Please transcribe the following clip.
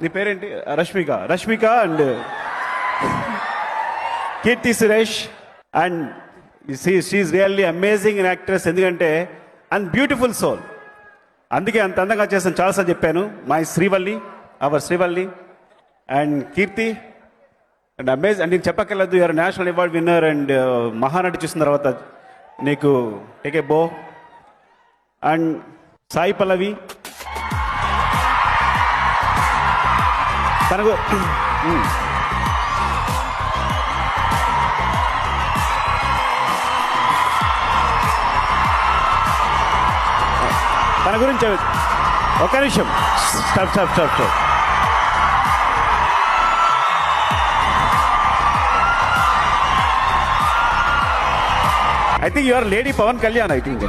నీ పేరేంటి? Rashmika and Keerthy Suresh. And she's really amazing in actress. ఎందుకంటే అండ్ బ్యూటిఫుల్ సోల్, అందుకే అంత అందంగా చేస్తాను. చాలాసార్లు చెప్పాను. My Srivalli, our Srivalli and Keerthy and amaze. And నేను చెప్పక్కర్లేదు, you're national award winner. And Mahanati చూసిన తర్వాత నీకు టేక్ ఏ బో. అండ్ సాయి పల్లవి తనకు తన గురించి ఒక నిమిషం stop. I think you are Lady Pawan Kalyan, I think.